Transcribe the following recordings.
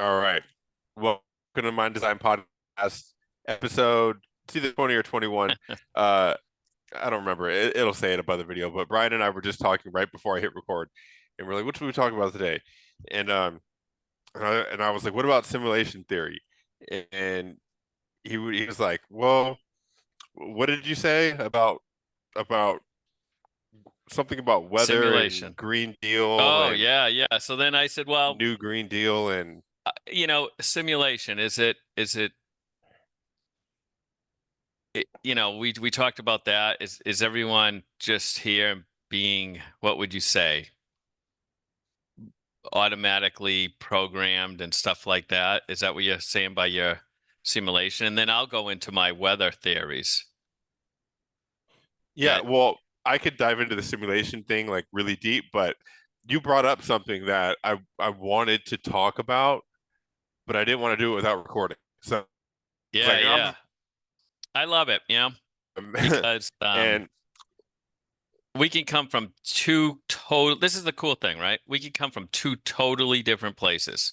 All right. Welcome to Mind Design Podcast, episode, it's either 20 or 21. Uh, I don't remember. It'll say it above the video, but Brian and I were just talking right before I hit record, and we're like, what should we talk about today? And I was like, what about simulation theory? And he was like, well, what did you say about something about weather and Simulation. Green Deal Oh, and yeah, yeah. So then I said, well, new Green Deal and simulation, we talked about that. Is everyone just here being, what would you say, automatically programmed and stuff like that? Is that what you're saying by your simulation? And then I'll go into my weather theories. yeah, And well, I could dive into the simulation thing like really deep, but you brought up something that I wanted to talk about, but I didn't want to do it without recording. So I was yeah, like, yeah. I love it, because and we can come from two total, this is the cool thing, right? We can come from two totally different places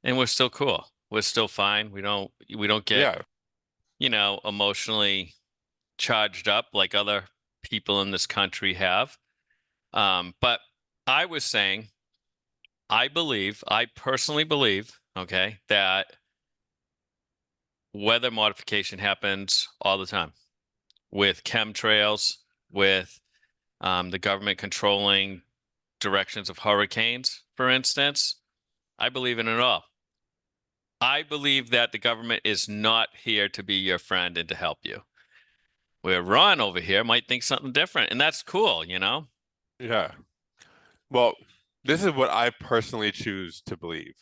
and we're still cool. We're still fine. We don't get, yeah, emotionally charged up like other people in this country have. But I was saying, I personally believe, okay, that weather modification happens all the time with chemtrails, with the government controlling directions of hurricanes, for instance. I believe in it all. I believe that the government is not here to be your friend and to help you. Where Ron over here might think something different, and that's cool. yeah. Well, this is what I personally choose to believe.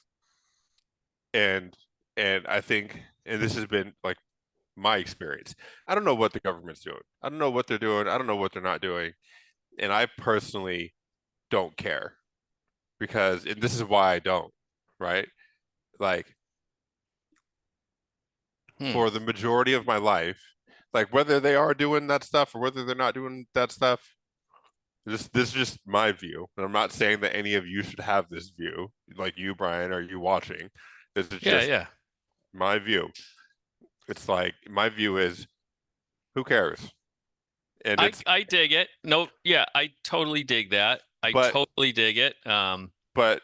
And and I think and this has been like my experience. I don't know what the government's doing. I don't know what they're doing. I don't know what they're not doing. And I personally don't care because and this is why I don't, right? Like Hmm. for the majority of my life, like whether they are doing that stuff or whether they're not doing that stuff, this is just my view. And I'm not saying that any of you should have this view, like you, Brian, or you watching. This is Yeah, just yeah. my view. It's like my view is who cares? And I it's I dig it. No, yeah, I totally dig that. I but totally dig it. but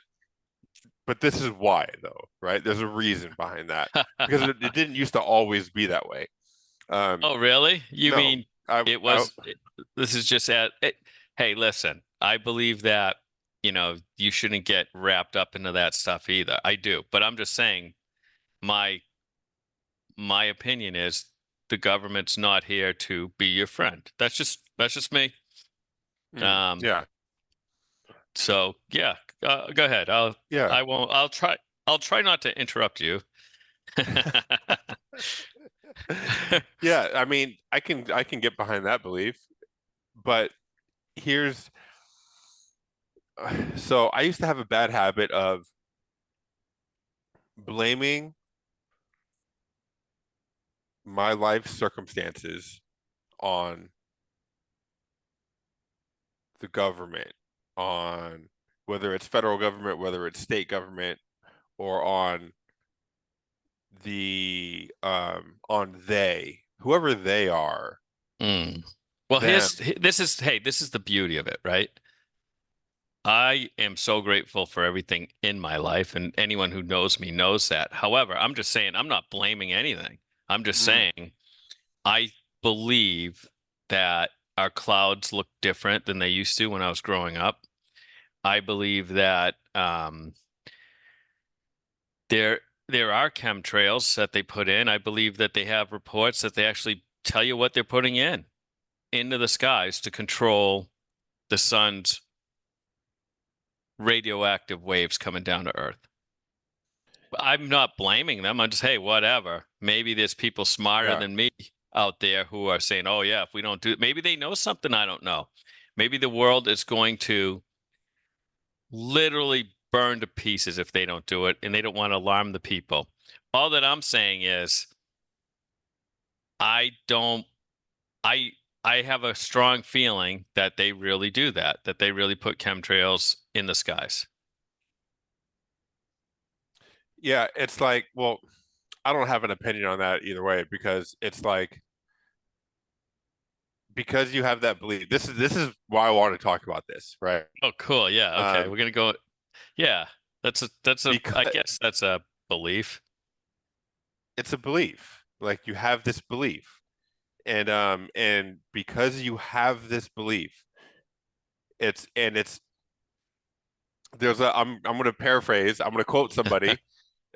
but this is why though, right? There's a reason behind that because it didn't used to always be that way. Um, Oh, really? You no, mean I, it I was, this is just hey, listen, I believe that, you shouldn't get wrapped up into that stuff either. I do, but I'm just saying my my opinion is the government's not here to be your friend. That's just me. Um, yeah, so yeah, go ahead. yeah. I won't, I'll try not to interrupt you. Yeah, I mean, I can get behind that belief, but here's so I used to have a bad habit of blaming my life circumstances on the government, on whether it's federal government, whether it's state government, or on they, whoever they are, Mm. Well, them. this is the beauty of it, right? I am so grateful for everything in my life, and anyone who knows me knows that. However, I'm just saying, I'm not blaming anything. I'm just Mm, saying, I believe that our clouds look different than they used to when I was growing up. I believe that there are chemtrails that they put in. I believe that they have reports that they actually tell you what they're putting in into the skies to control the sun's radioactive waves coming down to Earth. I'm not blaming them. I'm just, hey, whatever. Maybe there's people smarter yeah, than me out there who are saying, oh, yeah, if we don't do it, maybe they know something I don't know. Maybe the world is going to literally burn to pieces if they don't do it, and they don't want to alarm the people. All that I'm saying is, I don't, I, I have a strong feeling that they really do that they really put chemtrails in the skies. Yeah, it's like, well, I don't have an opinion on that either way because it's like because you have that belief. This is why I want to talk about this, right? Oh, cool. Yeah. Okay. Um, We're gonna go. Yeah. I because guess that's a belief. it's a belief. Like you have this belief, and because you have this belief, it's there's a I'm gonna paraphrase. I'm gonna quote somebody.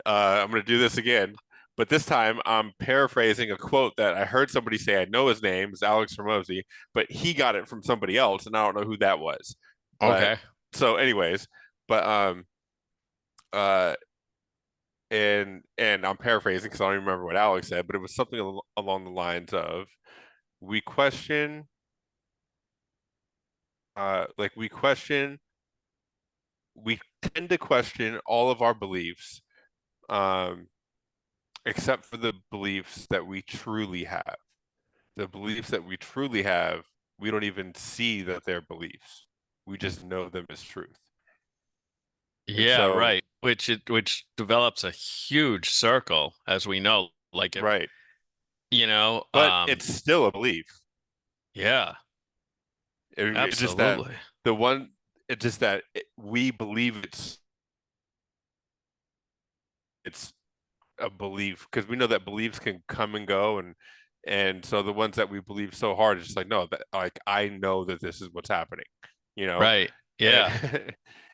I'm gonna do this again, but this time I'm paraphrasing a quote that I heard somebody say. I know his name is Alex Ramosi, but he got it from somebody else, and I don't know who that was. But Okay. so, anyways, but uh, and I'm paraphrasing because I don't even remember what Alex said, but it was something along the lines of we question, like we tend to question all of our beliefs, um, except for the beliefs that we truly have. The beliefs that we truly have, we don't even see that they're beliefs. We just know them as truth. And Yeah. so, Right. Which develops a huge circle, as we know. Like if right. you know, But it's still a belief. yeah, It's just that absolutely. the one, it's just that we believe it's a belief because we know that beliefs can come and go, and so the ones that we believe so hard is just like no, that like I know that this is what's happening, you know, Right. and Yeah.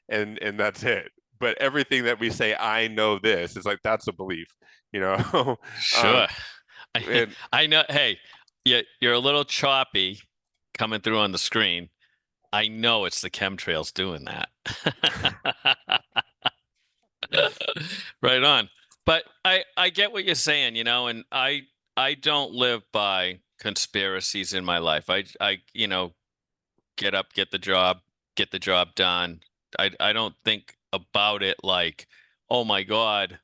and that's it. But everything that we say, I know this, is like that's a belief, you know. Sure. um, and I know. Hey, you're a little choppy coming through on the screen. I know it's the chemtrails doing that. Right on. But I get what you're saying, and I don't live by conspiracies in my life. I get up, get the job done. I don't think about it like, oh my God,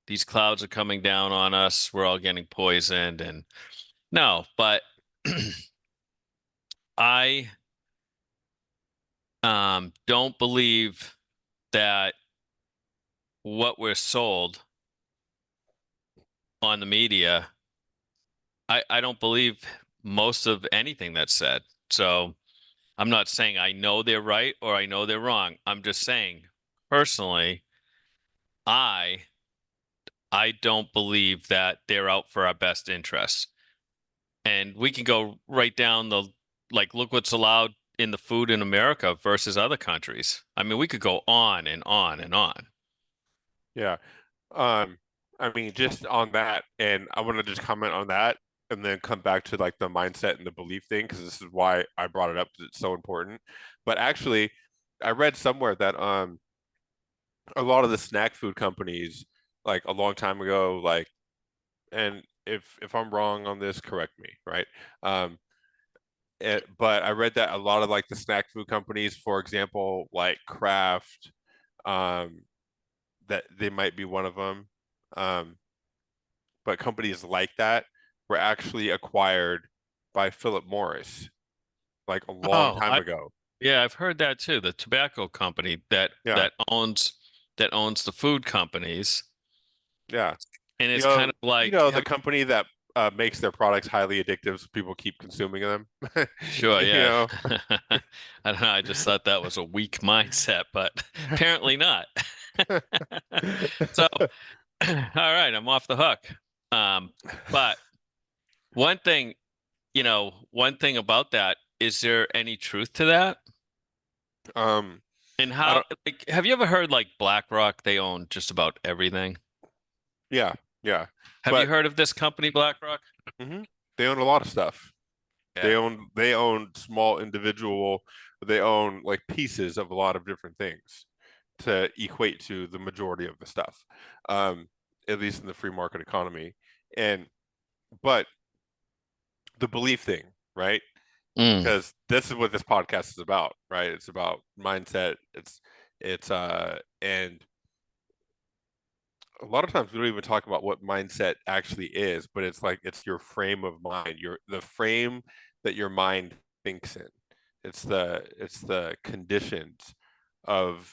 these clouds are coming down on us. We're all getting poisoned and no, but I don't believe that what we're sold on the media, I don't believe most of anything that's said. So I'm not saying I know they're right or I know they're wrong. I'm just saying personally, I I don't believe that they're out for our best interests. And we can go right down like look what's allowed in the food in America versus other countries. I mean, we could go on and on and on. yeah, um, I mean, just on that, and I want to just comment on that, and then come back to like the mindset and the belief thing because this is why I brought it up because it's so important. But actually, I read somewhere that a lot of the snack food companies, like a long time ago, like, and if I'm wrong on this, correct me, right? Um, but I read that a lot of like the snack food companies, for example, like Kraft, um, that they might be one of them, um, but companies like that were actually acquired by Philip Morris like a long Oh, time I ago. yeah, I've heard that too. The tobacco company that Yeah, that owns the food companies, yeah. and it's kind of like The company that makes their products highly addictive, so people keep consuming them. sure, You yeah. know, I don't know. I just thought that was a weak mindset, but apparently not. So, all right, I'm off the hook. Um, but one thing, one thing about that, is there any truth to that? um, And I how, don't. like, have you ever heard like BlackRock, they own just about everything? Yeah, yeah, Have you but heard of this company, BlackRock? mhm, they own a lot of stuff. Yeah. They own small individual. They own like pieces of a lot of different things to equate to the majority of the stuff, um, at least in the free market economy. And but the belief thing, right? Mm. Because this is what this podcast is about, right? It's about mindset. It's and a lot of times we don't even talk about what mindset actually is, but it's like it's your frame of mind, your the frame that your mind thinks in. It's the conditions of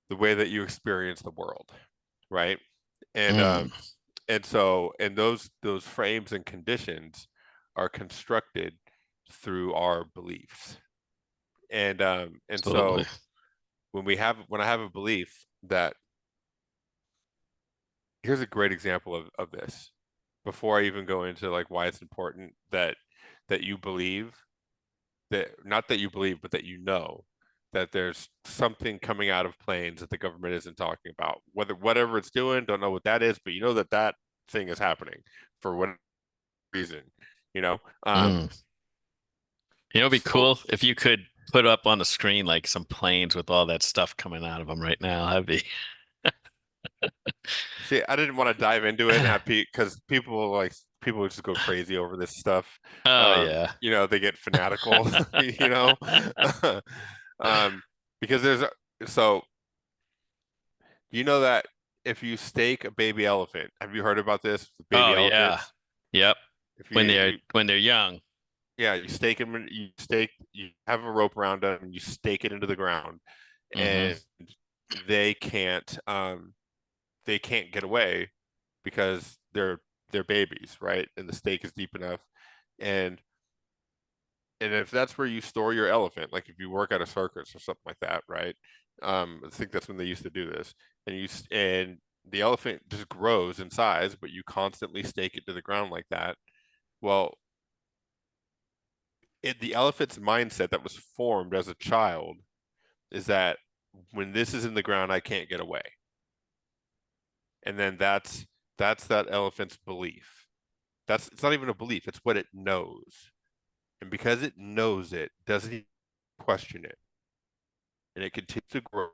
the way that you experience the world. right? And Mm. those frames and conditions are constructed through our beliefs. And Absolutely. so when I have a belief that here's a great example of this before I even go into like why it's important that you believe that not that you believe, but that you know that there's something coming out of planes that the government isn't talking about. Whatever it's doing, don't know what that is, but you know that that thing is happening for whatever reason, you know. Mm. You know, it'd be So cool if you could put up on the screen like some planes with all that stuff coming out of them right now. That'd be. see, I didn't want to dive into it at because people just go crazy over this stuff. Oh yeah. They get fanatical, you know. um, because so you know that if you stake a baby elephant, have you heard about this with baby Oh yeah. elephants? Yep. If When you, they're you when they're young. yeah, you stake them, you have a rope around them, and you stake it into the ground, Hmm. and they can't um they can't get away because they're babies, right? And the stake is deep enough, and and if that's where you store your elephant, like if you work at a circus or something like that, right? I think that's when they used to do this, and the elephant just grows in size, but you constantly stake it to the ground like that. Well, the elephant's mindset that was formed as a child is that when this is in the ground, I can't get away, and then that's that elephant's belief. It's not even a belief; it's what it knows, and because it knows it, doesn't even question it, and it continues to grow.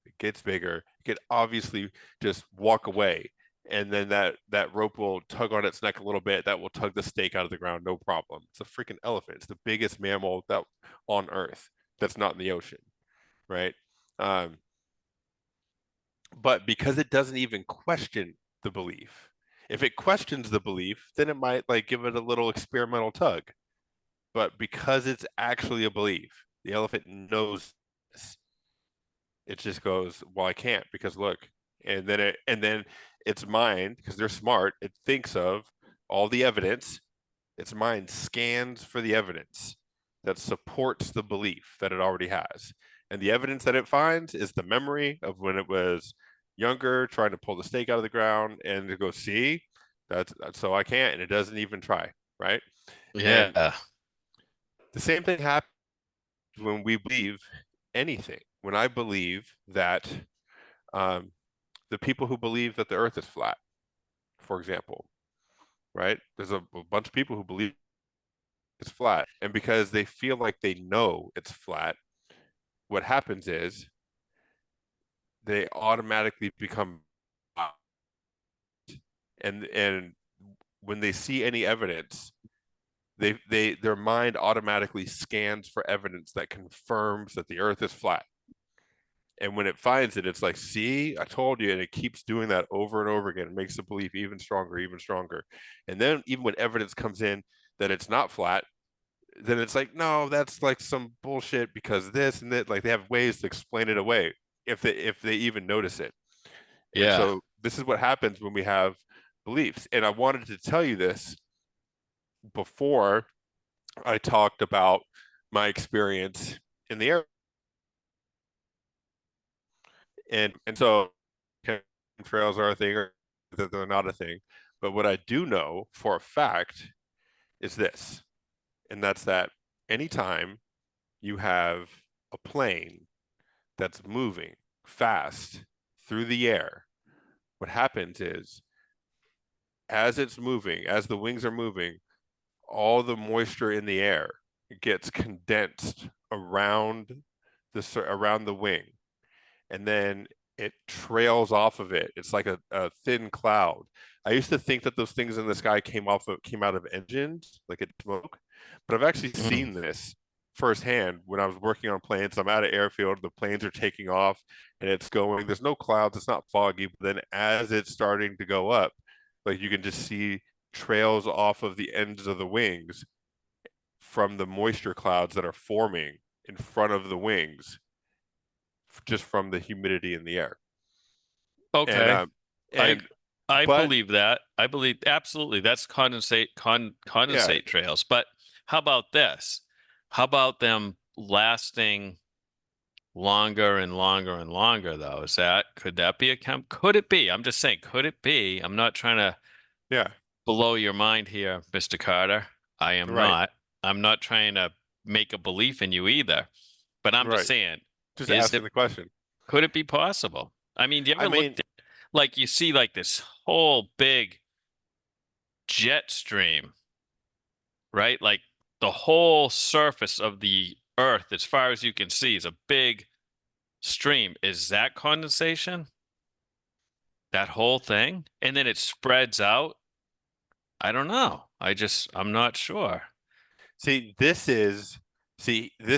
It gets bigger. It could obviously just walk away, and then that rope will tug on its neck a little bit. That will tug the stake out of the ground, no problem. It's a freaking elephant. It's the biggest mammal that on Earth that's not in the ocean, right? Um, but because it doesn't even question the belief, if it questions the belief, then it might like give it a little experimental tug. But because it's actually a belief, the elephant knows this. It just goes, well, I can't because look, and then its mind, because they're smart, it thinks of all the evidence. Its mind scans for the evidence that supports the belief that it already has. And the evidence that it finds is the memory of when it was younger, trying to pull the stake out of the ground, and to go, see, that's so I can't, and it doesn't even try, right? And Yeah. the same thing happens when we believe anything. When I believe that um, the people who believe that the Earth is flat, for example, right? There's a bunch of people who believe it's flat, and because they feel like they know it's flat, what happens is they automatically become, and when they see any evidence, their mind automatically scans for evidence that confirms that the Earth is flat. And when it finds it, it's like, see, I told you. And it keeps doing that over and over again. It makes the belief even stronger, even stronger. And then even when evidence comes in that it's not flat, then it's like, no, that's like some bullshit because this and that. Like they have ways to explain it away if they even notice it. And Yeah. so this is what happens when we have beliefs. And I wanted to tell you this before I talked about my experience in the air. And so trails are a thing or that they're not a thing. But what I do know for a fact is this, and that's that anytime you have a plane that's moving fast through the air, what happens is as it's moving, as the wings are moving, all the moisture in the air gets condensed around the wing, and then it trails off of it. It's like a thin cloud. I used to think that those things in the sky came out of engines, like it smoke, but I've actually Mm. seen this firsthand when I was working on planes. I'm at an airfield, the planes are taking off, and it's going. There's no clouds, it's not foggy, but then as it's starting to go up, like you can just see trails off of the ends of the wings from the moisture clouds that are forming in front of the wings just from the humidity in the air. And Okay. I And I but believe that. I believe absolutely that's yeah, condensate trails. But how about this? How about them lasting longer and longer and longer though? Could that be a could it be? I'm just saying, could it be? I'm not trying to yeah, blow your mind here, Mr. Carter. I am right, not. I'm not trying to make a belief in you either. But I'm just right. saying, Just is asking it the question. could it be possible? I mean, do you I ever look mean, like you see like this whole big jet stream, right? Like the whole surface of the earth, as far as you can see, is a big stream. Is that condensation? That whole thing? And then it spreads out? I don't know. I'm not sure. see, this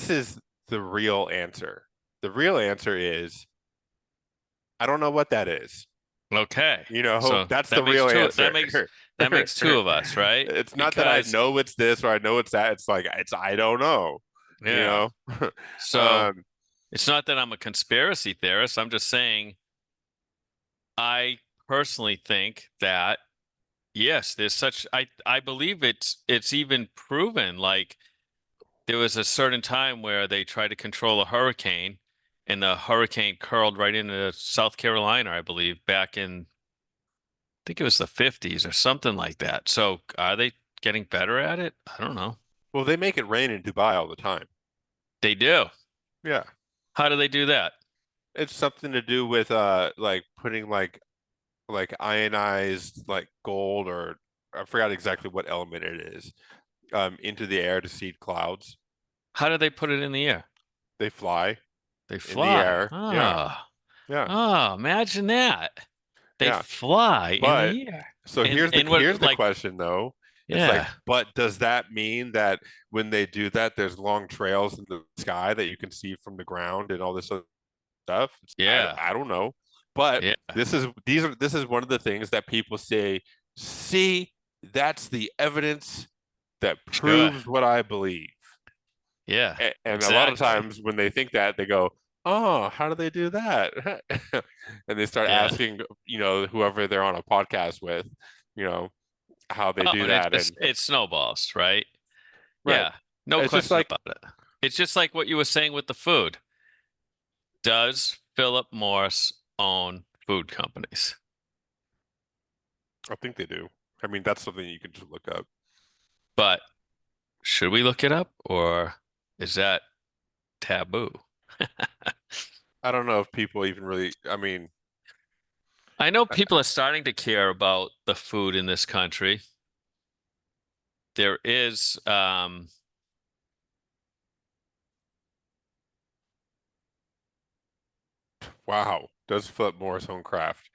is the real answer. The real answer is I don't know what that is. Okay. You know, So that's the real answer. that makes two of us, right? It's not that I Because know it's this or I know it's that. It's like it's I don't know. You yeah. know, So um, it's not that I'm a conspiracy theorist. I'm just saying I personally think that yes, there's such I believe it's even proven like there was a certain time where they tried to control a hurricane and the hurricane curled right into South Carolina, I believe, back in I think it was the 50s or something like that. So are they getting better at it? I don't know. well, they make it rain in Dubai all the time. They do. Yeah, How do they do that? it's something to do with like putting like ionized like gold or I forgot exactly what element it is into the air to seed clouds. How do they put it in the air? They fly They in the fly. air. Yeah, Ah, yeah, imagine that. They yeah. fly in But the air. so And here's what the like question though. It's like, yeah. but does that mean that when they do that, there's long trails in the sky that you can see from the ground and all this other stuff? Yeah. I don't know. But Yeah. this is one of the things that people say, see, that's the evidence that Sure. proves what I believe. Yeah. And a lot of Exactly. times when they think that, they go, "Oh, how do they do that?" And they start Yeah. asking, you know, whoever they're on a podcast with, you know, how they Oh, do and it that. just And it snowballs, right? right, Yeah. No it's just question like, about it. It's just like what you were saying with the food. Does Philip Morris own food companies? I think they do. I mean, that's something you can just look up. But should we look it up or is that taboo? I don't know if people even really. I mean, I know I, people are starting to care about the food in this country. There is, wow, does Philip Morris own Kraft?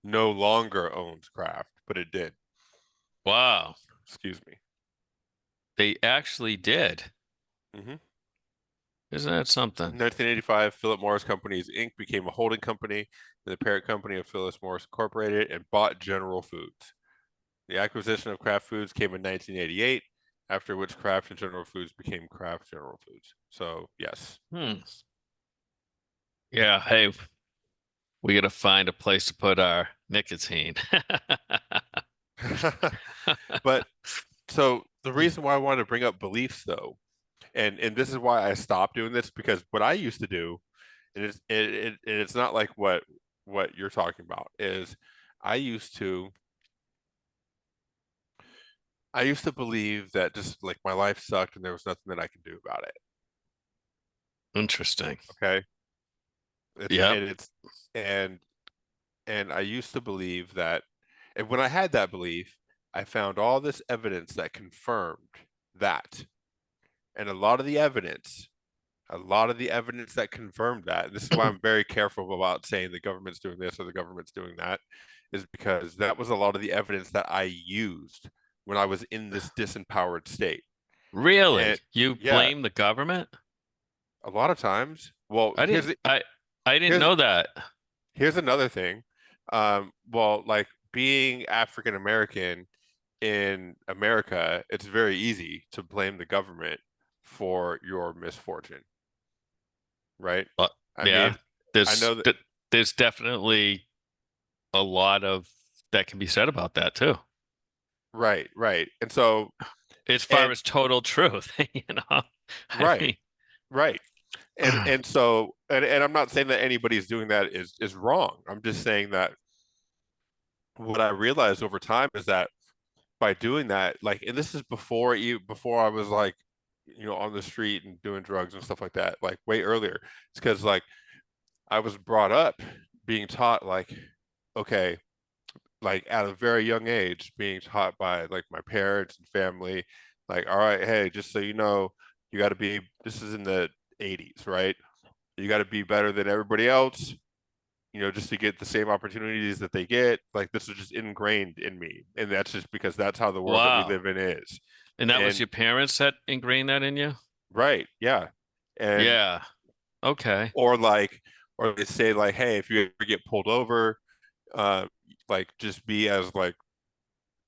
No longer owns Kraft, but it did. wow, Excuse me. they actually did. Hmm. Isn't that something? 1985, Philip Morris Companies Inc. became a holding company and the parent company of Philip Morris Incorporated and bought General Foods. The acquisition of Kraft Foods came in 1988, after which Kraft and General Foods became Kraft General Foods. So, yes. Hmm. Yeah, hey, we gotta find a place to put our nicotine. But so the reason why I wanted to bring up beliefs though, and this is why I stopped doing this because what I used to do, and it's not like what you're talking about, is I used to I used to believe that just like my life sucked and there was nothing that I could do about it. Interesting. Okay. It's Yep. and it's and and I used to believe that and when I had that belief, I found all this evidence that confirmed that. And a lot of the evidence that confirmed that, this is why I'm very careful about saying the government's doing this or the government's doing that, is because that was a lot of the evidence that I used when I was in this disempowered state. And Really? You yeah, blame the government? a lot of times. Well, I didn't I didn't here's know that. here's another thing. Well, like being African American in America, it's very easy to blame the government for your misfortune, right? But I yeah, mean, I know that there's definitely a lot of that can be said about that too. Right, right. And so, As far and as total truth, I right, mean, right. And so, and I'm not saying that anybody's doing that is wrong. I'm just saying that what I realized over time is that by doing that, like, and this is before I was like, on the street and doing drugs and stuff like that, like way earlier. It's because like I was brought up being taught like, okay, like at a very young age, being taught by like my parents and family, like, all right, hey, just so you know, you got to be. This is in the '80s, right? You got to be better than everybody else, just to get the same opportunities that they get. Like this is just ingrained in me, and that's just because that's how the world that we wow. live in is. And that was And your parents that ingrained that in you? right, yeah, and Yeah. Okay. or like, or they say like, hey, if you ever get pulled over, uh, like just be as like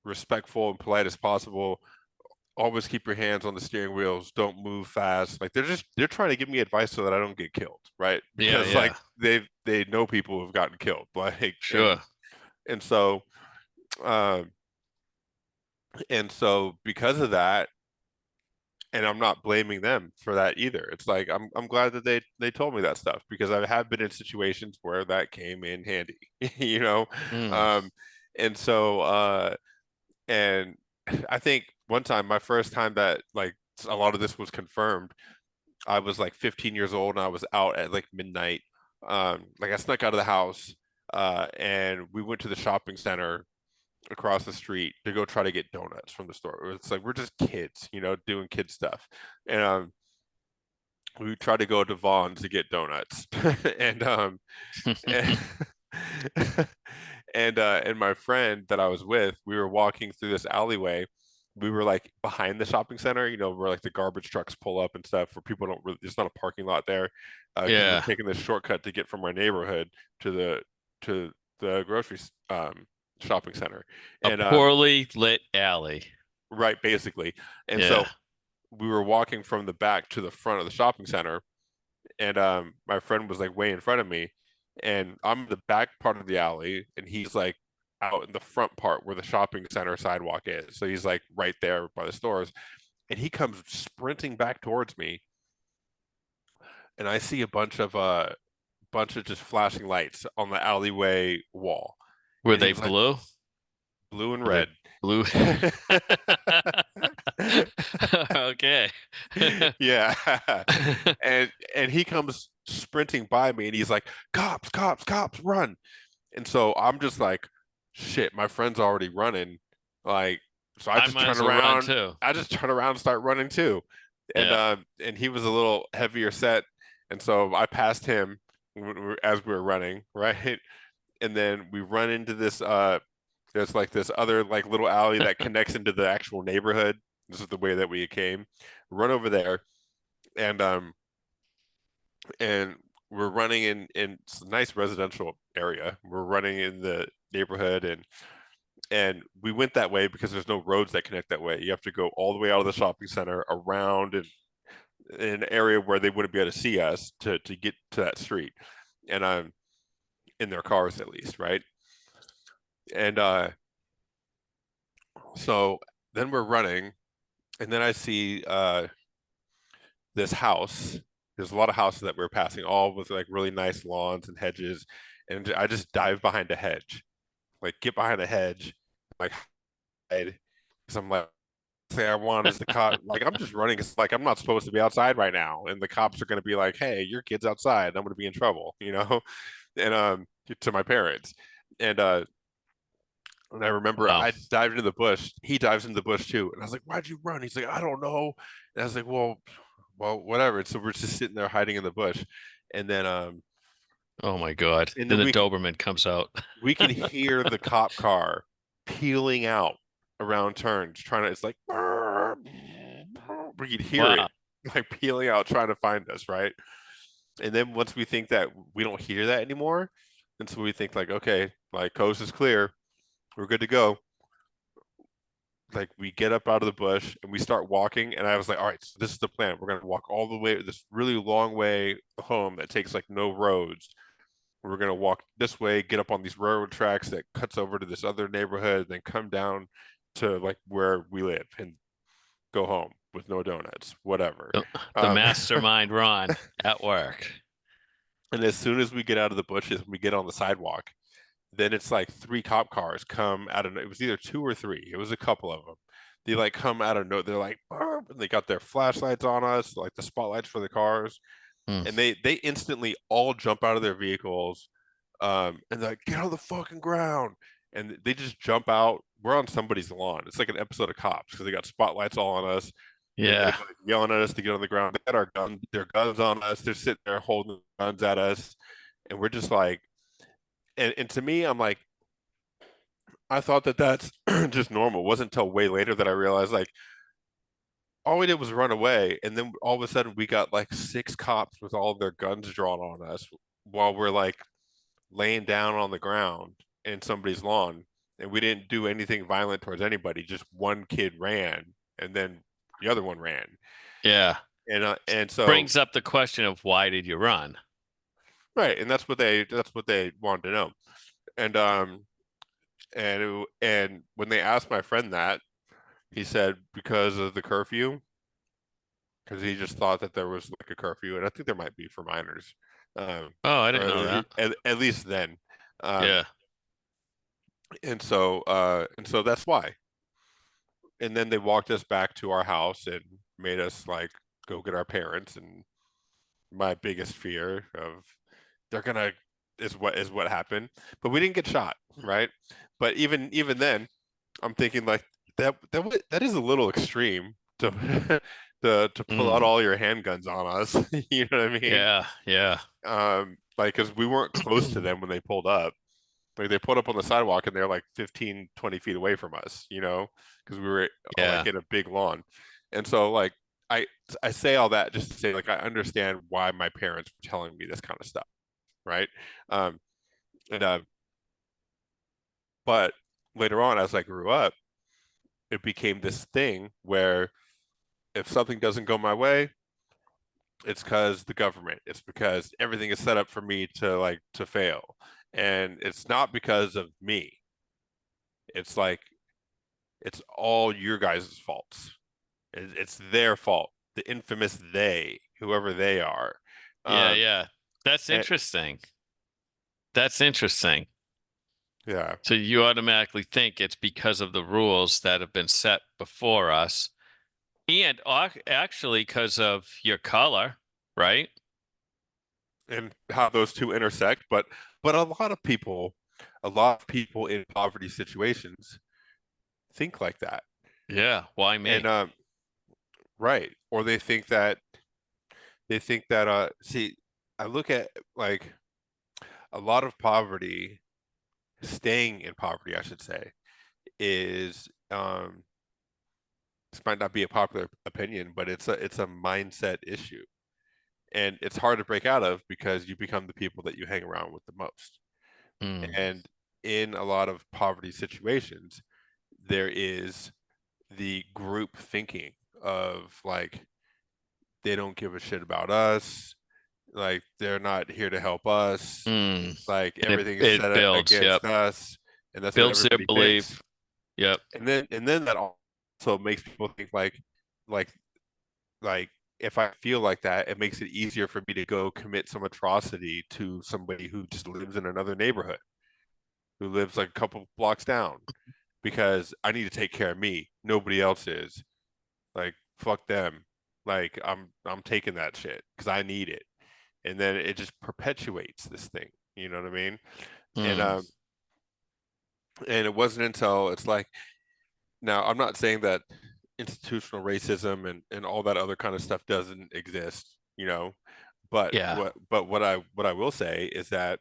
respectful and polite as possible. Always keep your hands on the steering wheels. Don't move fast. Like they're trying to give me advice so that I don't get killed, right? Yeah, Because like yeah. they know people who've gotten killed, like Sure. and so um because of that, and I'm not blaming them for that either. It's like I'm glad that they told me that stuff because I have been in situations where that came in handy, you know. Mm. Um, and so and I think one time, my first time that like a lot of this was confirmed, I was like 15 years old and I was out at like midnight. Like I snuck out of the house, and we went to the shopping center across the street to go try to get donuts from the store. It's like we're just kids, doing kid stuff. And we tried to go to Vaughn's to get donuts. and and and my friend that I was with, we were walking through this alleyway. We were like behind the shopping center, where like the garbage trucks pull up and stuff, where people don't really, there's not a parking lot there, because we're Yeah. taking this shortcut to get from our neighborhood to the grocery shopping center. A And poorly lit alley. right, basically. And Yeah. so we were walking from the back to the front of the shopping center, and my friend was like way in front of me, and I'm in the back part of the alley, and he's like out in the front part where the shopping center sidewalk is. So he's like right there by the stores, and he comes sprinting back towards me, and I see a bunch of just flashing lights on the alleyway wall, Were and they he's like blue? blue and Were they red. blue? Okay. Yeah. And he comes sprinting by me and he's like, cops, cops, cops, run. And so I'm just like, shit, my friend's already running. Like, so I I just might turn as well run around. too. I just turn around and start running too. And Yeah. and he was a little heavier set. And so I passed him as we were running, right? And then we run into this there's like this other like little alley that connects into the actual neighborhood. This is the way that we came. Run over there, and and we're running in it's a nice residential area. We're running in the neighborhood, and we went that way because there's no roads that connect that way. You have to go all the way out of the shopping center around and in an area where they wouldn't be able to see us to get to that street. And I'm in their cars at least, right? And so then we're running, and then I see this house. There's a lot of houses that we're passing, all with like really nice lawns and hedges. And I just dive behind a hedge, like get behind a hedge, like hide. Because I'm like, say I want is the cop. Like I'm just running. It's like I'm not supposed to be outside right now, and the cops are going to be like, "Hey, your kid's outside. I'm going to be in trouble," And to my parents, and I remember Wow. I dived into the bush. He dives into the bush too, and I was like, "Why'd you run?" He's like, "I don't know." And I was like, well, whatever. And so we're just sitting there hiding in the bush, and then Oh my God. and Then then the Doberman comes out. we can hear the cop car peeling out around turns, trying to. It's like we could hear Wow. it like peeling out, trying to find us, right? And then once we think that we don't hear that anymore, and so we think like, okay, like coast is clear, we're good to go. Like we get up out of the bush and we start walking, and I was like, all right, so this is the plan. We're gonna walk all the way this really long way home that takes like no roads, We're gonna walk this way, get up on these railroad tracks that cuts over to this other neighborhood, then come down to like where we live and go home with no donuts, whatever. The Um, mastermind Ron at work. and as soon as we get out of the bushes, we get on the sidewalk, then it's like three cop cars come out of it was either two or three. It was a couple of them. They like come out of no, they're like, "Burp," and they got their flashlights on us, like the spotlights for the cars, Mm. and they instantly all jump out of their vehicles, and they're like, get on the fucking ground, and they just jump out. We're on somebody's lawn. It's like an episode of Cops because they got spotlights all on us. They're Yeah. like yelling at us to get on the ground. They got their guns on us. They're sitting there holding guns at us, and we're just like, and to me, I'm like, I thought that that's just normal. It wasn't until way later that I realized like all we did was run away, and then all of a sudden we got like six cops with all their guns drawn on us while we're like laying down on the ground in somebody's lawn, and we didn't do anything violent towards anybody. Just one kid ran, and then the other one ran, Yeah. and so Brings up the question of why did you run? right, and that's what they wanted to know, and and when they asked my friend that, he said because of the curfew, because he just thought that there was like a curfew, and I think there might be for minors, Oh, I or didn't know that. at least then, Yeah. and so that's why. And then they walked us back to our house and made us like go get our parents. And my biggest fear of they're gonna is what happened, but we didn't get shot, right? But even then, I'm thinking like that is a little extreme to to pull out Mm. all your handguns on us. You know what I mean? Yeah. Yeah. Like because we weren't close to them when they pulled up. Like they pulled up on the sidewalk and they're like 15, 20 feet away from us, you know, because we were like Yeah. in a big lawn. And so like I I say all that just to say like I understand why my parents were telling me this kind of stuff, right? Um and but later on as I grew up, it became this thing where if something doesn't go my way, it's because the government. It's because everything is set up for me to like to fail. And it's not because of me. It's like it's all your guys' faults. It's their fault. The infamous they, whoever they are. Yeah. Um, Yeah. That's and, interesting. That's interesting. yeah, So you automatically think it's because of the rules that have been set before us, and actually because of your color, right? and how those two intersect. But a lot of people in poverty situations think like that, Yeah. Why and me? right, or they think that see, I look at like a lot of poverty, staying in poverty, I should say, is this might not be a popular opinion, but it's a mindset issue, and it's hard to break out of because you become the people that you hang around with the most. Mm. And in a lot of poverty situations, there is the group thinking of like they don't give a shit about us, like they're not here to help us, Mm. like And it everything's it set builds. Yep. against us, and that's what Builds their everybody thinks. belief. Yep. And then that also makes people think like like if I feel like that, it makes it easier for me to go commit some atrocity to somebody who just lives in another neighborhood, who lives like a couple blocks down, because I need to take care of me. Nobody else is. Like fuck them. Like I'm taking that shit because I need it. And then it just perpetuates this thing. You know what I mean? And Mm. and it wasn't until it's like now I'm not saying that institutional racism and all that other kind of stuff doesn't exist, you know, Yeah. what I will say is that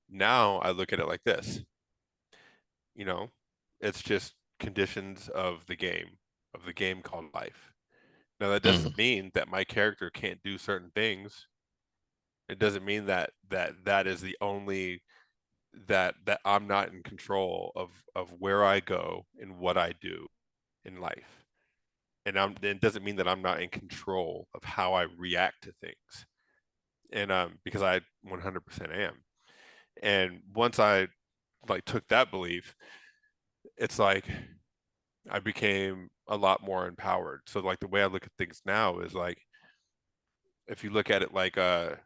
now I look at it like this, you know, it's just conditions of the game called life. Now that Mm. doesn't mean that my character can't do certain things. It doesn't mean that is the only that I'm not in control of where I go and what I do in life. And it doesn't mean that I'm not in control of how I react to things. And because I 100% am. And once I like took that belief, it's like I became a lot more empowered. So like the way I look at things now is like if you look at it like a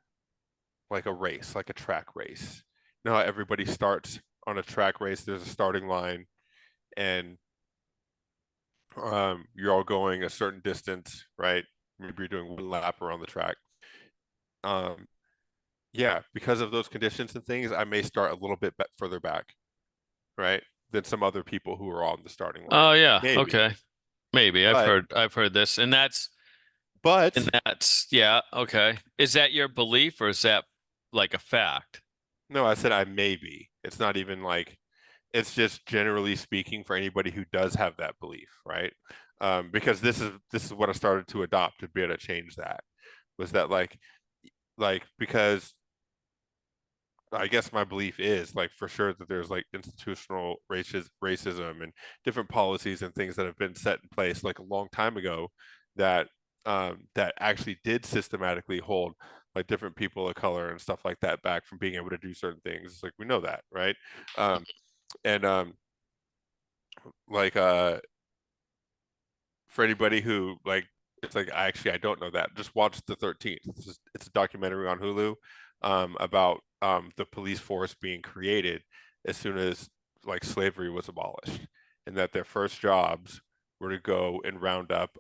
race, like a track race. You know how everybody starts on a track race, there's a starting line and you're all going a certain distance, right? Maybe you're doing one lap around the track. Um, yeah, because of those conditions and things, I may start a little bit further back, right, than some other people who are on the starting line. Oh yeah. Maybe, Okay. Maybe but I've heard this, and but yeah. Okay. Is that your belief or is that like a fact? no, I said I may be. It's not even like it's just generally speaking for anybody who does have that belief, right? Because this is what I started to adopt to be able to change that was that like because I guess my belief is like for sure that there's like institutional racism and different policies and things that have been set in place like a long time ago that that actually did systematically hold like different people of color and stuff like that back from being able to do certain things. It's like we know that, right? And like for anybody who like it's like I don't know that. Just watch the 13th. It's a documentary on Hulu about the police force being created as soon as like slavery was abolished, and that their first jobs were to go and round up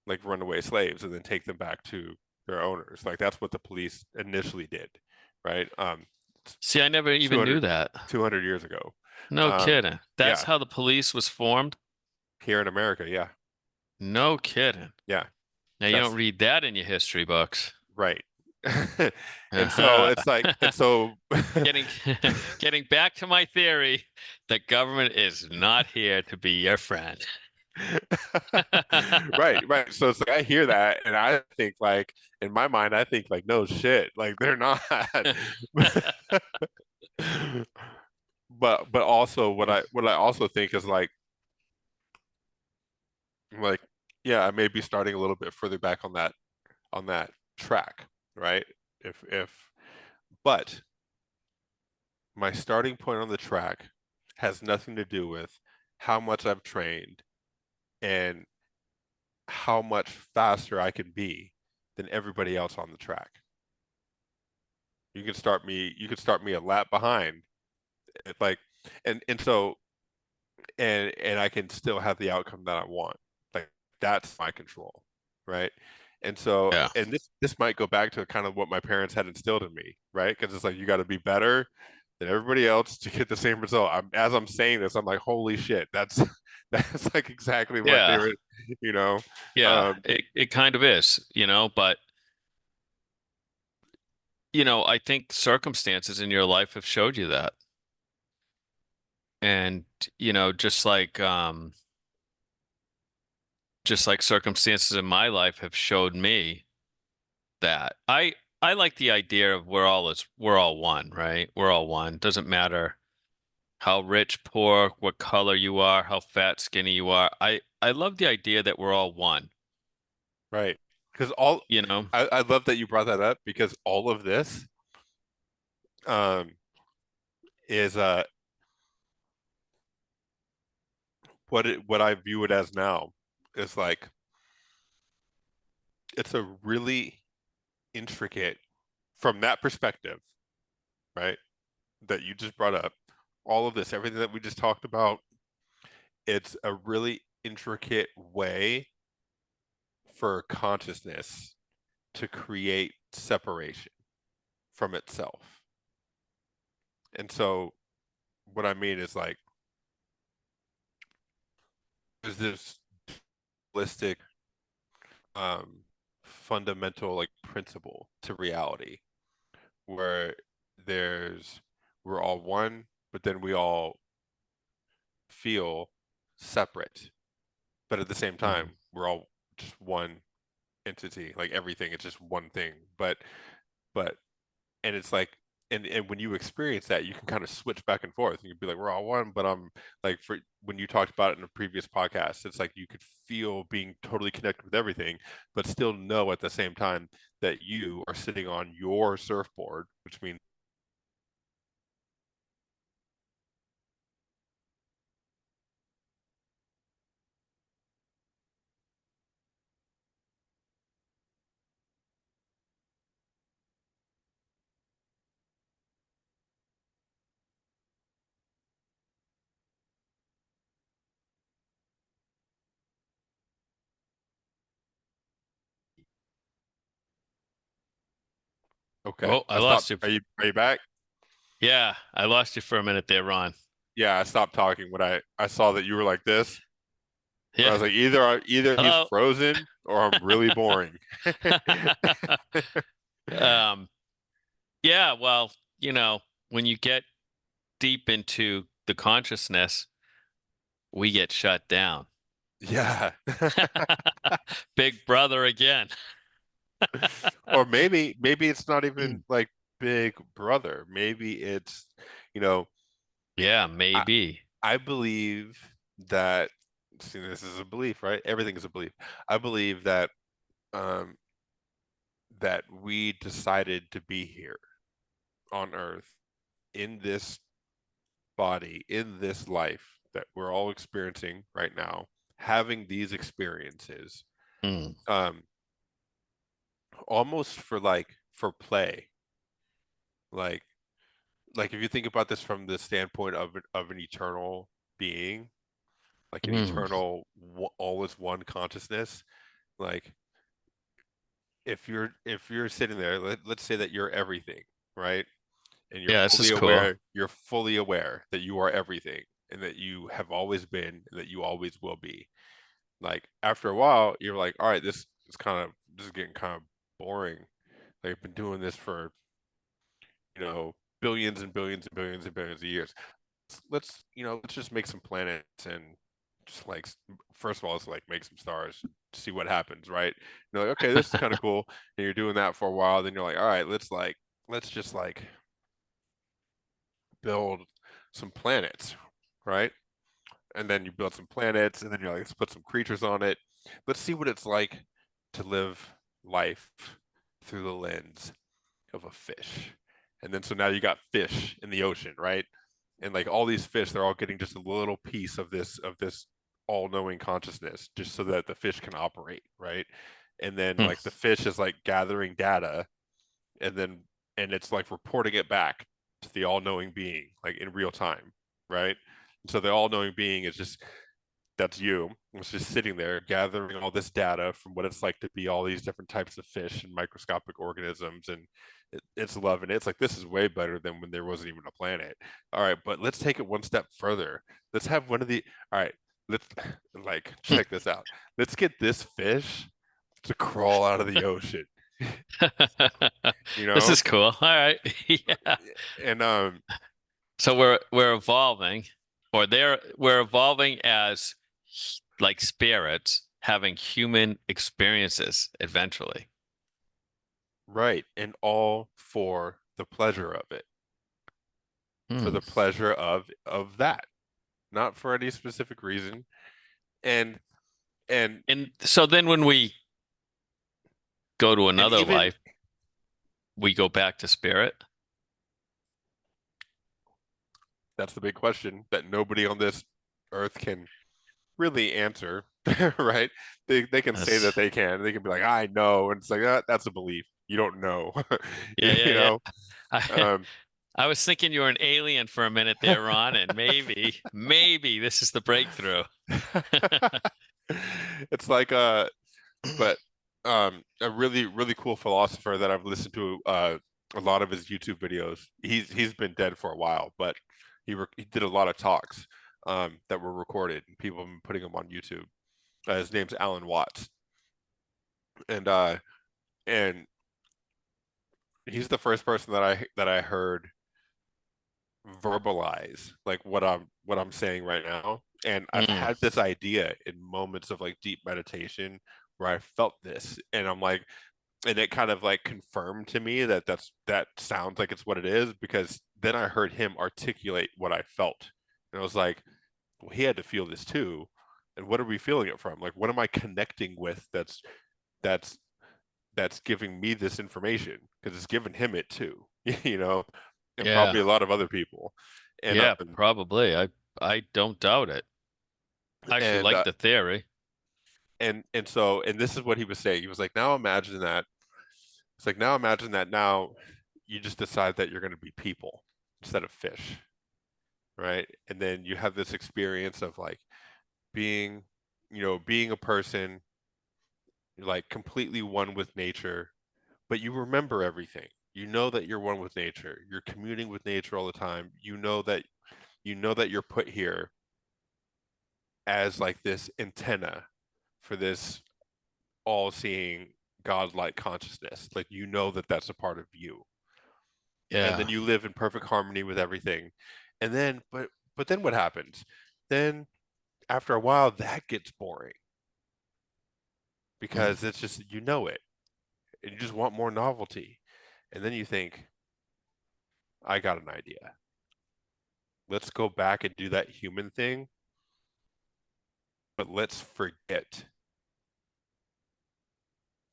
like runaway slaves and then take them back to their owners. Like that's what the police initially did, right? See, I never even knew 200 that. 200 years ago. No kidding. That's Yeah, how the police was formed? here in America, yeah, No kidding. yeah. Now you don't That's read that in your history books. right. And so it's like, and so, Getting getting back to my theory, the government is not here to be your friend. right, right. So it's like I hear that, and I think like in my mind, I think like no shit, like they're not. But also what I also think is like yeah, I may be starting a little bit further back on that track, right? If but my starting point on the track has nothing to do with how much I've trained and how much faster I can be than everybody else on the track. You could start me a lap behind. Like and so and I can still have the outcome that I want. Like that's my control, right? And so Yeah. and this might go back to kind of what my parents had instilled in me, right? Because it's like you got to be better than everybody else to get the same result. As I'm saying this, I'm like, holy shit, that's that's like exactly what they Yeah. were, you know. Yeah. Um, It kind of is, but I think circumstances in your life have showed you that. And, just like circumstances in my life have showed me that. I like the idea of we're all one, right? We're all one. Doesn't matter how rich, poor, what color you are, how fat, skinny you are. I love the idea that we're all one, right. Because all you know? I love that you brought that up because all of this um is what I view it as now is like it's a really intricate from that perspective, right? That you just brought up, all of this, everything that we just talked about, it's a really intricate way for consciousness to create separation from itself. And so what I mean is like there's this holistic um fundamental like principle to reality where there's we're all one, but then we all feel separate. But at the same Mhm. time, we're all just one entity. Like everything, it's just one thing. But and it's like and when you experience that, you can kind of switch back and forth. You can be like, we're all one, but I'm like for when you talked about it in a previous podcast, it's like you could feel being totally connected with everything, but still know at the same time that you are sitting on your surfboard, which means Okay. Oh, I I lost stopped. you. Are you back? Yeah, I lost you for a minute there, Ron. Yeah, I stopped talking when I saw that you were like this. I Yeah. was like, either he's Hello. frozen or I'm really boring. Um, yeah, well, when you get deep into the consciousness, we get shut down. Yeah. Big brother again. Or maybe it's not even Mm. like Big Brother. Maybe it's, you know, Yeah, I maybe. I believe that, see, this is a belief, right? Everything is a belief. I believe um that we decided to be here on Earth in this body, in this life that we're all experiencing right now, having these experiences, Mm. um, almost for play. Like like if you think about this from the standpoint of an eternal being, like an Mm. eternal all is one consciousness, like if you're sitting there, let's say that you're everything, right? And Yeah, this is cool. you're fully aware that you are everything and that you have always been and that you always will be. Like after a while, you're like, all right, this is getting kind of boring. Like I've been doing this for, billions and billions and billions and billions of years. Let's just make some planets and just like first of all, let's like make some stars, see what happens, right? You're like, okay, this is kind of cool. And you're doing that for a while, then you're like, all right, let's just like build some planets, right? And then you build some planets, and then you're like, let's put some creatures on it. Let's see what it's like to live life through the lens of a fish. And then so now you got fish in the ocean, right? And like all these fish, they're all getting just a little piece of this all-knowing consciousness, just so that the fish can operate, right? And then Hmm. like the fish is like gathering data, and then and it's like reporting it back to the all-knowing being, like in real time, right? And so the all-knowing being is just that's you. It's just sitting there gathering all this data from what it's like to be all these different types of fish and microscopic organisms, and it's loving it. It's like this is way better than when there wasn't even a planet. All right, but let's take it one step further. Let's have one of the. All right, let's like Hmm. check this out. Let's get this fish to crawl out of the ocean. You This know, is cool. All right. Yeah. and So we're evolving, or we're evolving as like spirits having human experiences eventually. right, and all for the pleasure of it, for Hmm. the pleasure of that, not for any specific reason. And and And so then when we go to and another even life, we go back to spirit. that's the big question that nobody on this earth can really answer, right? They can say That's that they can. They can be like, I know, and it's like that's a belief. You don't know, yeah, you yeah, yeah. know. I Um, I was thinking you were an alien for a minute there, Ron, and maybe this is the breakthrough. it's like but a really really cool philosopher that I've listened to a lot of his YouTube videos. He's been dead for a while, but he did a lot of talks that were recorded, and people have been putting them on YouTube. His name's Alan Watts, and uh and he's the first person that I heard verbalize like what I'm saying right now. And I've Mm, had this idea in moments of like deep meditation where I felt this, and I'm like, and it kind of like confirmed to me that sounds like it's what it is, because then I heard him articulate what I felt, and I was like, well, he had to feel this too. And what are we feeling it from? Like, what am I connecting with that's that's giving me this information? Because it's giving him it too, you know, and yeah, probably a lot of other people. And yeah, probably. I don't doubt it. I actually and like the theory. and this is what he was saying. He was like, now imagine that. It's like, now imagine that now you just decide that you're going to be people instead of fish, right? And then you have this experience of like being, being a person, like completely one with nature, but you remember everything. You know that you're one with nature. You're communing with nature all the time. You know that you're put here as like this antenna for this all-seeing godlike consciousness. Like you know that that's a part of you. And Yeah. then you live in perfect harmony with everything. And then but then what happens? Then after a while that gets boring Mm. because it's just you know it and you just want more novelty. And then you think, I got an idea. Let's go back and do that human thing, but let's forget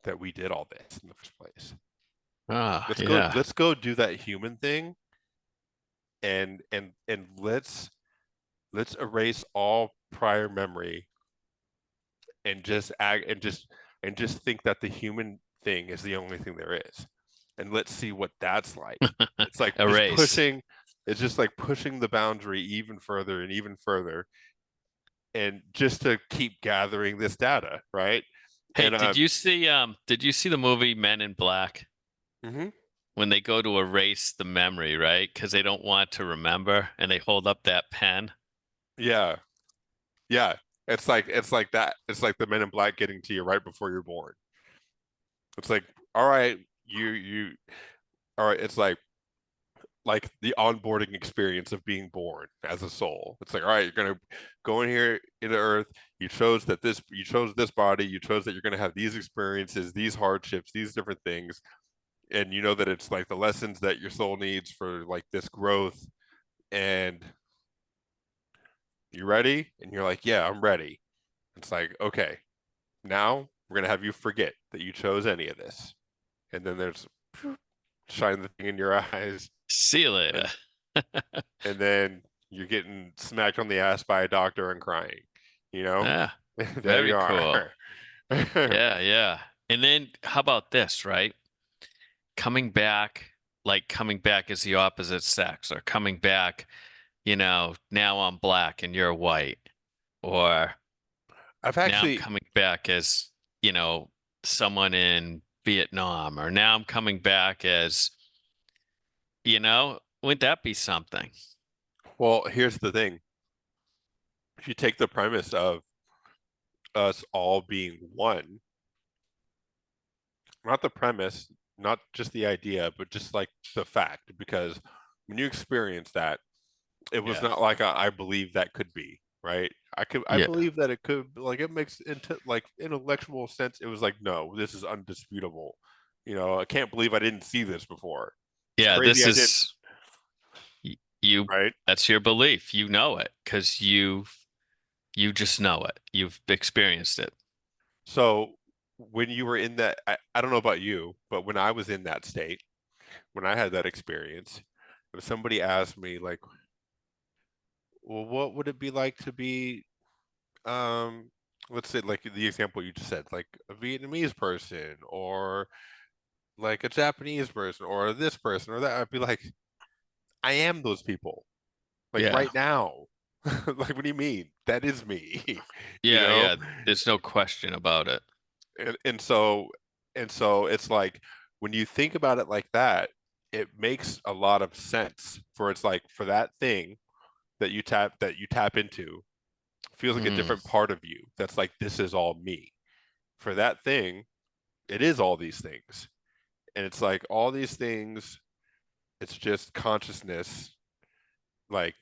that we did all this in the first place. Ah, Let's go yeah. let's go do that human thing and let's erase all prior memory and just act and just think that the human thing is the only thing there is. And let's see what that's like. It's like just Erase. pushing it's just like pushing the boundary even further and even further and just to keep gathering this data, right? Hey, And did you see the movie Men in Black mhm, when they go to erase the memory, right? Because they don't want to remember and they hold up that pen. yeah, yeah. It's like that. It's like the Men in Black getting to you right before you're born. It's like, all right, you all right, it's like the onboarding experience of being born as a soul. It's like, all right, you're gonna go in here into Earth. You chose this body. You chose that you're gonna have these experiences, these hardships, these different things, and you know that it's like the lessons that your soul needs for like this growth. And you ready? And you're like, yeah, I'm ready. It's like, okay, now we're gonna have you forget that you chose any of this. And then there's shine the thing in your eyes, See you later. and and then you're getting smacked on the ass by a doctor and crying. You know, Ah, there you very cool. are. Yeah, yeah. And then how about this, right? Coming back, like coming back as the opposite sex, or coming back, now I'm black and you're white, or I've now I'm actually, coming back as, you know, someone in Vietnam, or now I'm coming back as, wouldn't that be something? well, here's the thing. If you take the premise of us all being one, not the premise, not just the idea, but just like the fact, because when you experience that, it was Yeah. not like I believe that could be, right? I Yeah. believe that it could, like it makes into like intellectual sense. It was like, no, this is undisputable. I can't believe I didn't see this before. It's Yeah, crazy this I didn't, is you right? that's your belief. You know it because you just know it. You've experienced it. So when you were in that, I don't know about you, but when I was in that state, when I had that experience, if somebody asked me like, well, what would it be like to be, um, let's say like the example you just said, like a Vietnamese person or like a Japanese person or this person or that, I'd be like, I am those people, like Yeah. right now. Like, what do you mean? That is me, you Yeah, know? yeah. There's no question about it. And so it's like when you think about it like that, it makes a lot of sense for it's like for that thing that you tap into feels like a Mm, different part of you that's like this is all me. For that thing, it is all these things. And it's like all these things, it's just consciousness like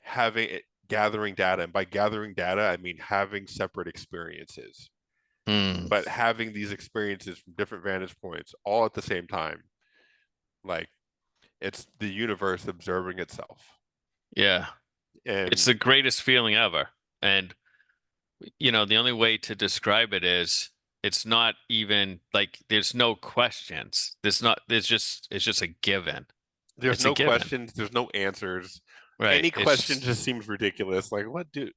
having it gathering data. And by gathering data, I mean having separate experiences, mm, but having these experiences from different vantage points all at the same time. Like it's the universe observing itself. yeah. It's And the greatest feeling ever. And the only way to describe it is it's not even like there's no questions. It's just a given. there's It's a no given. questions, there's no answers. Right. Any question It's just seems ridiculous. Like, what do it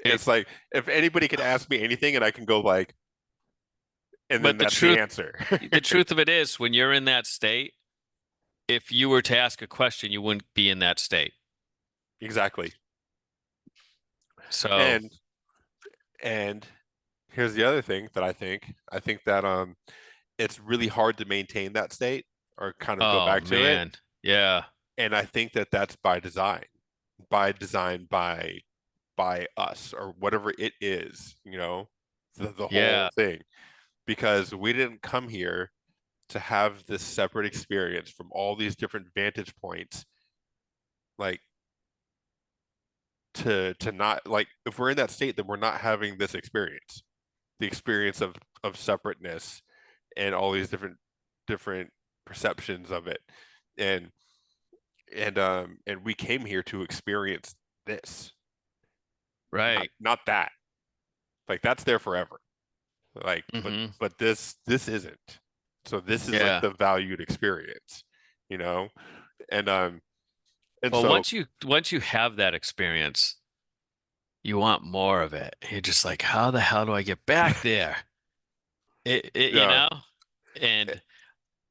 it's like if anybody could ask me anything and I can go like, and then but the that's the truth answer. the truth of it is when you're in that state, if you were to ask a question, you wouldn't be in that state. Exactly. So, And and here's the other thing that I think that it's really hard to maintain that state or kind of go Oh back to it. man. Yeah. And I think that that's by design by us or whatever it is, the whole Yeah. thing, because we didn't come here to have this separate experience from all these different vantage points, like to not like if we're in that state, then we're not having this experience, the experience of separateness and all these different perceptions of it, and and we came here to experience this, not Right. not that. Like that's there forever. Like, Hmm. but this isn't. So this is like Yeah. the valued experience, you know? And and Well, so once you have that experience, you want more of it. You're just like, how the hell do I get back there? It yeah, and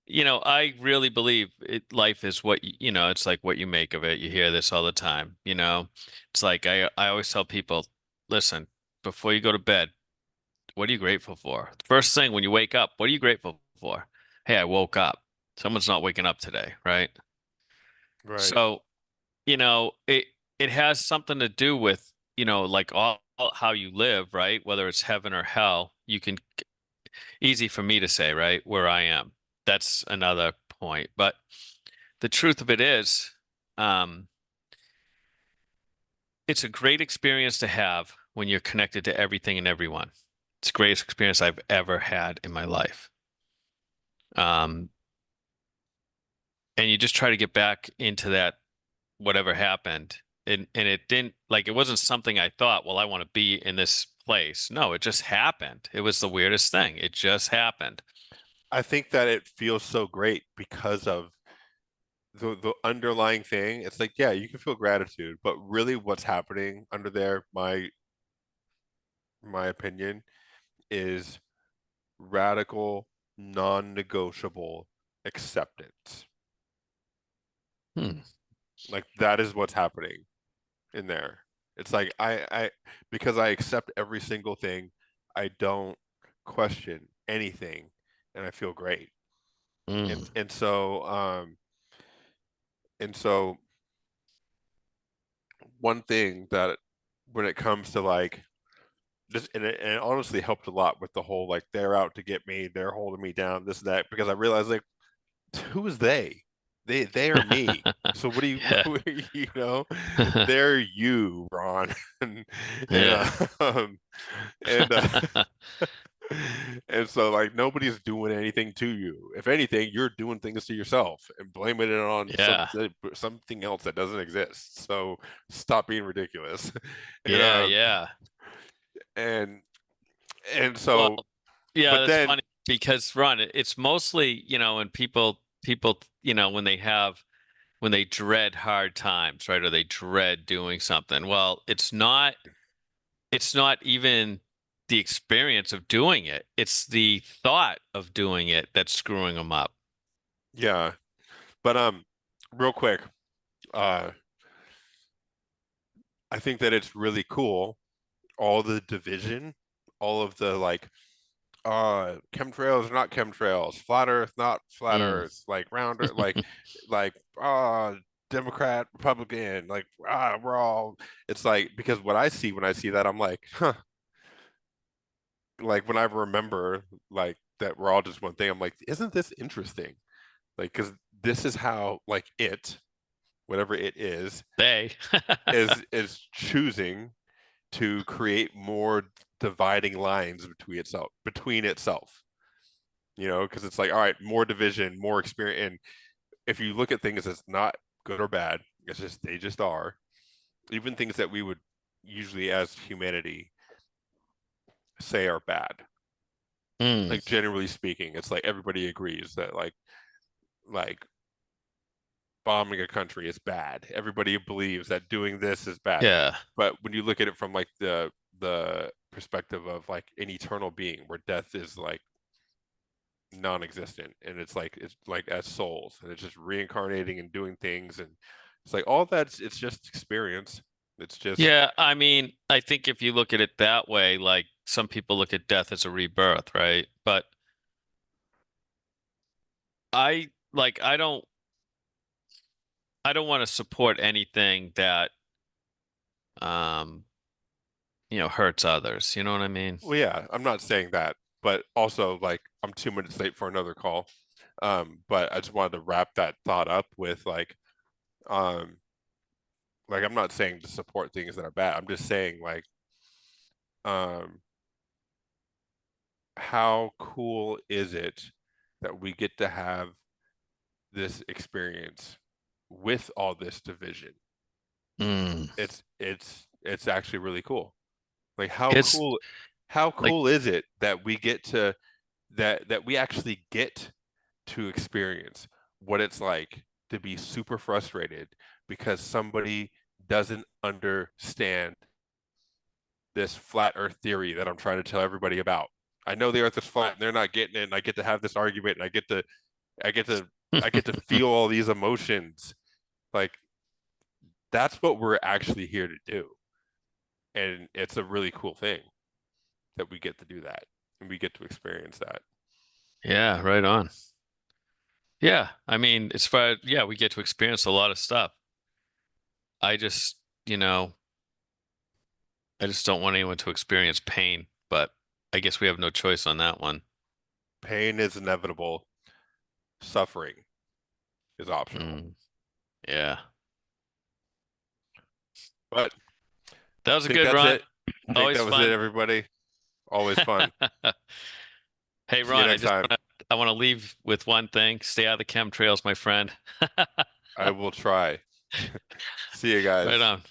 I really believe life is it's like what you make of it. You hear this all the time, It's like I always tell people, listen, before you go to bed, what are you grateful for? First thing when you wake up, what are you grateful for? Hey, I woke up. Someone's not waking up today, right? right. So, it has something to do with, like all how you live, right? Whether it's heaven or hell, easy for me to say, right? Where I am. That's another point. But the truth of it is, um, it's a great experience to have when you're connected to everything and everyone. It's the greatest experience I've ever had in my life. Um, and you just try to get back into that whatever happened. And it didn't like it wasn't something I thought, well, I want to be in this place. No, it just happened. It was the weirdest thing. It just happened. I think that it feels so great because of the underlying thing. It's like, yeah, you can feel gratitude, but really what's happening under there, my opinion, is radical, non-negotiable acceptance. Hmm. Like that is what's happening in there. It's like I because I accept every single thing, I don't question anything, and I feel great. And Mm. and so and so one thing that when it comes to like just and it honestly helped a lot with the whole like they're out to get me, they're holding me down, this and that, because I realized like who is they? They are me. So what do you Yeah. you know? They're you, Ron, and Yeah. and and so like nobody's doing anything to you. If anything, you're doing things to yourself and blaming it on Yeah. something else that doesn't exist. So stop being ridiculous. And Yeah. Yeah. and and Well, so yeah, but that's then funny because Ron, it's mostly, when people, when they dread hard times, right? Or they dread doing something. Well, it's not even the experience of doing it. It's the thought of doing it that's screwing them up. yeah, but real quick, uh I think that it's really cool all the division, all of the like chemtrails not chemtrails, flat earth not flat Mm. earth, like round earth, like Democrat, Republican, like we're all, it's like because what I see when I see that I'm like, huh, like when I remember like that we're all just one thing, I'm like, isn't this interesting? Like because this is how like it, whatever it They. is choosing to create more dividing lines between itself, because it's like, all right, more division, more experience. And if you look at things as not good or bad, it's just they just are. Even things that we would usually as humanity say are bad, Mm. like generally speaking, it's like everybody agrees that like bombing a country is bad. Everybody believes that doing this is bad. Yeah. But when you look at it from like the perspective of like an eternal being where death is like non-existent, and it's like as souls, and it's just reincarnating and doing things, and it's like all that's, it's just experience. It's just Yeah, I mean, I think if you look at it that way, like some people look at death as a rebirth, right? But I don't want to support anything that um hurts others. You know what I mean? Well, yeah, I'm not saying that, but also like I'm 2 minutes late for another call. But I just wanted to wrap that thought up with um, like I'm not saying to support things that are bad. I'm just saying um, how cool is it that we get to have this experience with all this division? Mm. It's actually really cool. Like It's how like, cool is it that we get to that we actually get to experience what it's like to be super frustrated because somebody doesn't understand this flat earth theory that I'm trying to tell everybody about. I know the earth is flat and they're not getting it, and I get to have this argument and I get to I get to feel all these emotions. Like that's what we're actually here to do. And it's a really cool thing that we get to do that and we get to experience that. yeah, right on. Yeah, I mean, yeah, we get to experience a lot of stuff. I just, you know, I just don't want anyone to experience pain, but I guess we have no choice on that one. Pain is inevitable, suffering is optional. Mm, yeah. But That was I a think good that's Ron. it. I think Always that was it, fun. everybody. Always fun. Hey, See you Ron, next time. I want to leave with one thing. Stay out of the chemtrails, my friend. I will try. See you Right guys. on.